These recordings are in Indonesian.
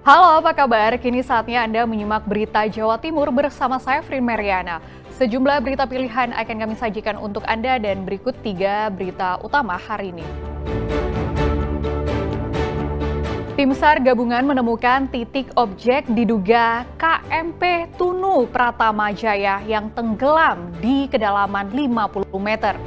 Halo, apa kabar? Kini saatnya Anda menyimak berita Jawa Timur bersama saya, Frin Mariana. Sejumlah berita pilihan akan kami sajikan untuk Anda dan berikut 3 berita utama hari ini. Tim SAR gabungan menemukan titik objek diduga KMP Tunu Pratama Jaya yang tenggelam di kedalaman 50 meter.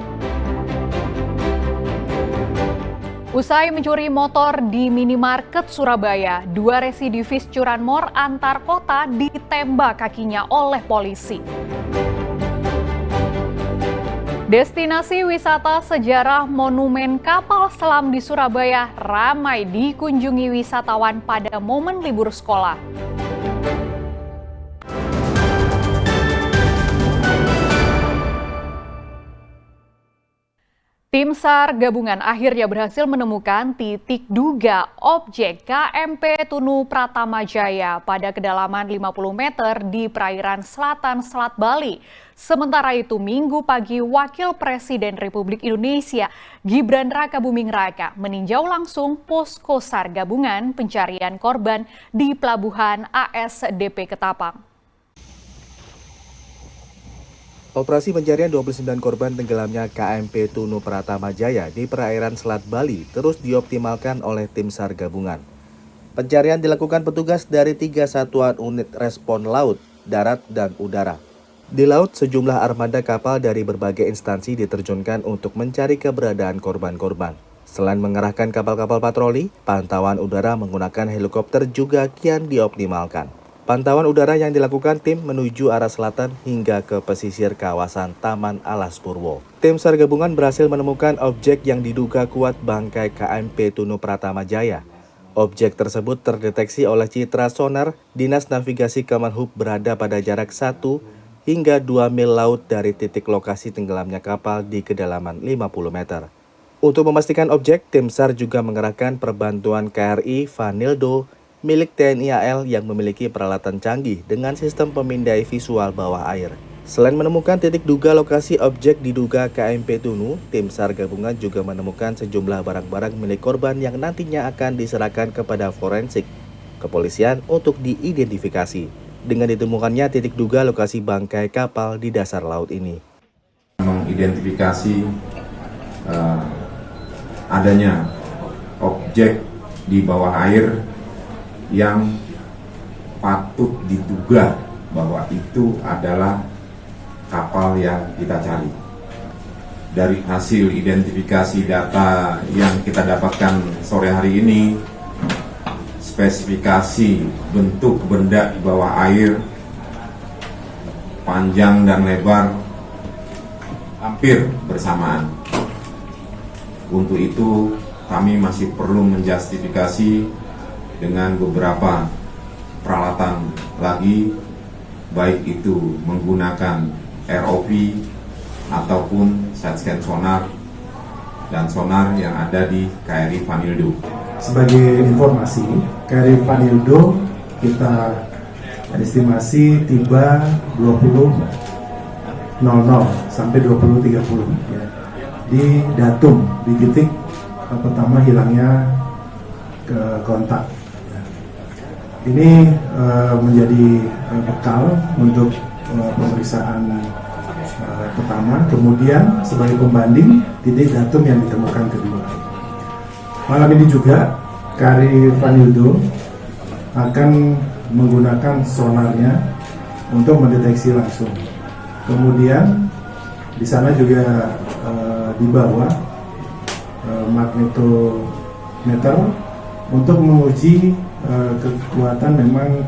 Usai mencuri motor di minimarket Surabaya, 2 residivis curanmor antar kota ditembak kakinya oleh polisi. Destinasi wisata sejarah Monumen Kapal Selam di Surabaya ramai dikunjungi wisatawan pada momen libur sekolah. Tim SAR gabungan akhirnya berhasil menemukan titik duga objek KMP Tunu Pratama Jaya pada kedalaman 50 meter di perairan selatan Selat Bali. Sementara itu, Minggu pagi Wakil Presiden Republik Indonesia Gibran Rakabuming Raka meninjau langsung posko SAR gabungan pencarian korban di Pelabuhan ASDP Ketapang. Operasi pencarian 29 korban tenggelamnya KMP Tunu Pratama Jaya di perairan Selat Bali terus dioptimalkan oleh tim SAR gabungan. Pencarian dilakukan petugas dari 3 satuan unit respon laut, darat, dan udara. Di laut, sejumlah armada kapal dari berbagai instansi diterjunkan untuk mencari keberadaan korban-korban. Selain mengerahkan kapal-kapal patroli, pantauan udara menggunakan helikopter juga kian dioptimalkan. Pantauan udara yang dilakukan tim menuju arah selatan hingga ke pesisir kawasan Taman Alas Purwo. Tim SAR gabungan berhasil menemukan objek yang diduga kuat bangkai KMP Tunu Pratama Jaya. Objek tersebut terdeteksi oleh citra sonar Dinas Navigasi Kemenhub berada pada jarak 1 hingga 2 mil laut dari titik lokasi tenggelamnya kapal di kedalaman 50 meter. Untuk memastikan objek, tim SAR juga mengerahkan perbantuan KRI Vanildo milik TNI AL yang memiliki peralatan canggih dengan sistem pemindai visual bawah air. Selain menemukan titik duga lokasi objek diduga KMP Tunu, tim SAR gabungan juga menemukan sejumlah barang-barang milik korban yang nantinya akan diserahkan kepada forensik kepolisian untuk diidentifikasi. Dengan ditemukannya titik duga lokasi bangkai kapal di dasar laut ini. Mengidentifikasi adanya objek di bawah air yang patut diduga bahwa itu adalah kapal yang kita cari. Dari hasil identifikasi data yang kita dapatkan sore hari ini, spesifikasi bentuk benda di bawah air, panjang dan lebar hampir bersamaan. Untuk itu kami masih perlu menjustifikasi dengan beberapa peralatan lagi, baik itu menggunakan ROV ataupun side scan sonar dan sonar yang ada di KRI Vanildo. Sebagai informasi, KRI Vanildo kita estimasi tiba 20.00 sampai 20.30 ya, di datum di titik pertama hilangnya ke kontak. Ini menjadi bekal untuk pemeriksaan pertama, kemudian sebagai pembanding titik datum yang ditemukan kedua. Malam ini juga KRI Vanildo akan menggunakan sonarnya untuk mendeteksi langsung. Kemudian di sana juga dibawa magnetometer untuk menguji kekuatan memang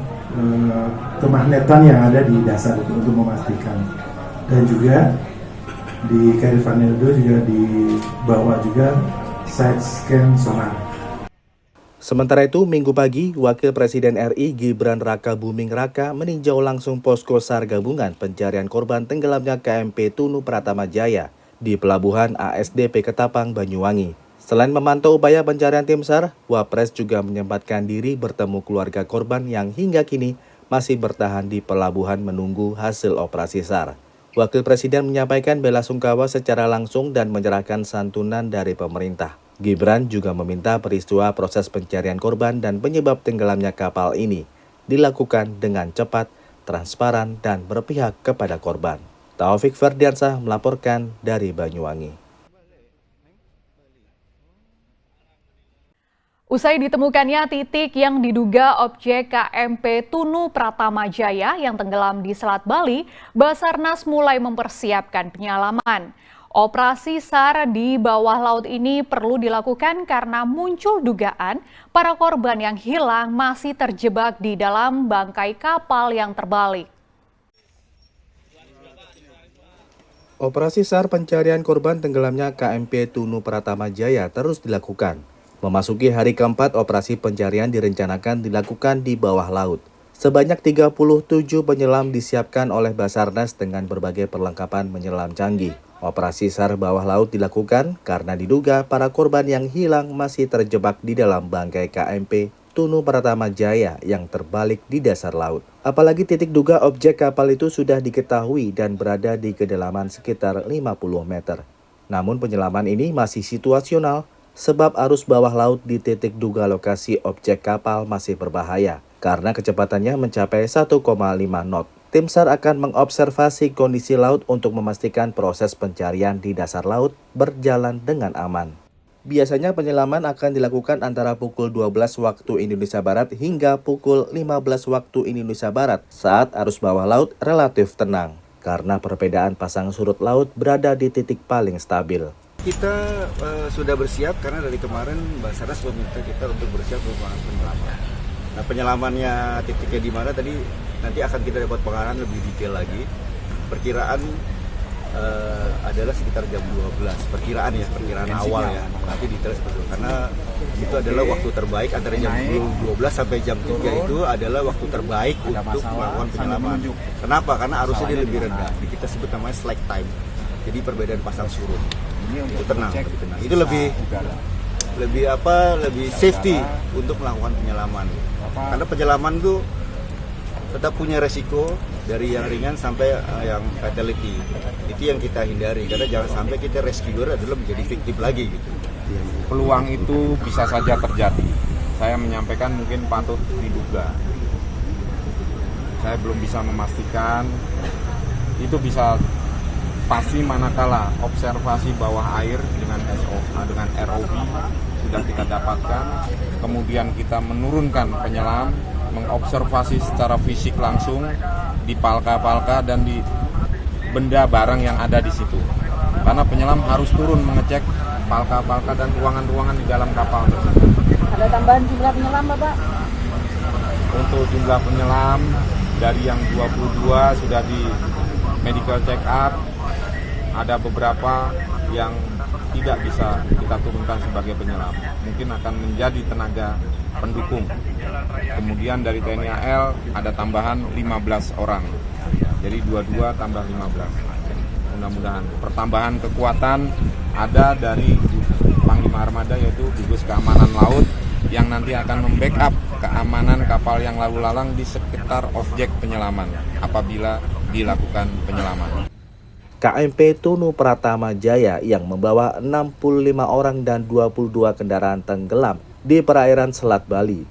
kemagnetan yang ada di dasar itu untuk memastikan. Dan juga di KRI Vanildo juga dibawa juga side scan sonar. Sementara itu, Minggu pagi, Wakil Presiden RI Gibran Rakabuming Raka meninjau langsung posko SAR gabungan pencarian korban tenggelamnya KMP Tunu Pratama Jaya di Pelabuhan ASDP Ketapang, Banyuwangi. Selain memantau upaya pencarian tim SAR, Wapres juga menyempatkan diri bertemu keluarga korban yang hingga kini masih bertahan di pelabuhan menunggu hasil operasi SAR. Wakil Presiden menyampaikan bela sungkawa secara langsung dan menyerahkan santunan dari pemerintah. Gibran juga meminta peristiwa proses pencarian korban dan penyebab tenggelamnya kapal ini dilakukan dengan cepat, transparan, dan berpihak kepada korban. Taufik Ferdiansah melaporkan dari Banyuwangi. Usai ditemukannya titik yang diduga objek KMP Tunu Pratama Jaya yang tenggelam di Selat Bali, Basarnas mulai mempersiapkan penyelaman. Operasi SAR di bawah laut ini perlu dilakukan karena muncul dugaan para korban yang hilang masih terjebak di dalam bangkai kapal yang terbalik. Operasi SAR pencarian korban tenggelamnya KMP Tunu Pratama Jaya terus dilakukan. Memasuki hari keempat, operasi pencarian direncanakan dilakukan di bawah laut. Sebanyak 37 penyelam disiapkan oleh Basarnas dengan berbagai perlengkapan menyelam canggih. Operasi SAR bawah laut dilakukan karena diduga para korban yang hilang masih terjebak di dalam bangkai KMP Tunu Pratama Jaya yang terbalik di dasar laut. Apalagi titik duga objek kapal itu sudah diketahui dan berada di kedalaman sekitar 50 meter. Namun penyelaman ini masih situasional sebab arus bawah laut di titik duga lokasi objek kapal masih berbahaya karena kecepatannya mencapai 1,5 knot. Tim SAR akan mengobservasi kondisi laut untuk memastikan proses pencarian di dasar laut berjalan dengan aman. Biasanya penyelaman akan dilakukan antara pukul 12 waktu Indonesia Barat hingga pukul 15 waktu Indonesia Barat saat arus bawah laut relatif tenang karena perbedaan pasang surut laut berada di titik paling stabil. Kita sudah bersiap karena dari kemarin Basarnas meminta kita untuk bersiap melakukan penyelaman. Nah, penyelamannya titiknya di mana tadi nanti akan kita dapat pengarahan lebih detail lagi. Perkiraan adalah sekitar jam 12. Perkiraan awal ya. Nanti detail seperti itu. Karena itu adalah waktu terbaik antara jam 12 sampai jam 3 itu adalah waktu terbaik untuk melakukan penyelaman. Kenapa? Karena arusnya dia lebih rendah. Kita sebut namanya slack time. Jadi perbedaan pasang surut. Itu tenang. Itu lebih safety untuk melakukan penyelaman. Karena penyelaman itu tetap punya resiko dari yang ringan sampai yang fatality. Itu yang kita hindari karena jangan sampai kita rescuer adalah menjadi victim lagi gitu. Peluang itu bisa saja terjadi. Saya menyampaikan mungkin patut diduga. Saya belum bisa memastikan itu bisa pasti manakala observasi bawah air dengan ROV sudah kita dapatkan, kemudian kita menurunkan penyelam, mengobservasi secara fisik langsung di palka-palka dan di benda barang yang ada di situ. Karena penyelam harus turun mengecek palka-palka dan ruangan-ruangan di dalam kapal tersebut. Ada tambahan jumlah penyelam, Bapak? Untuk jumlah penyelam dari yang 22 sudah di medical check up. Ada beberapa yang tidak bisa kita turunkan sebagai penyelam. Mungkin akan menjadi tenaga pendukung. Kemudian dari TNI AL ada tambahan 15 orang. Jadi 22 tambah 15. Mudah-mudahan pertambahan kekuatan ada dari Panglima Armada yaitu Gugus Keamanan Laut yang nanti akan membackup keamanan kapal yang lalu lalang di sekitar objek penyelaman apabila dilakukan penyelaman. KMP Tunu Pratama Jaya yang membawa 65 orang dan 22 kendaraan tenggelam di perairan Selat Bali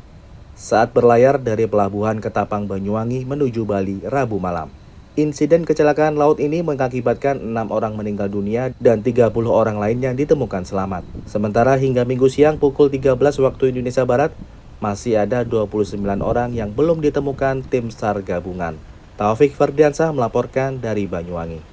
saat berlayar dari Pelabuhan Ketapang Banyuwangi menuju Bali Rabu malam. Insiden kecelakaan laut ini mengakibatkan 6 orang meninggal dunia dan 30 orang lainnya ditemukan selamat. Sementara hingga Minggu siang pukul 13 waktu Indonesia Barat, masih ada 29 orang yang belum ditemukan tim SAR gabungan. Taufik Ferdiansah melaporkan dari Banyuwangi.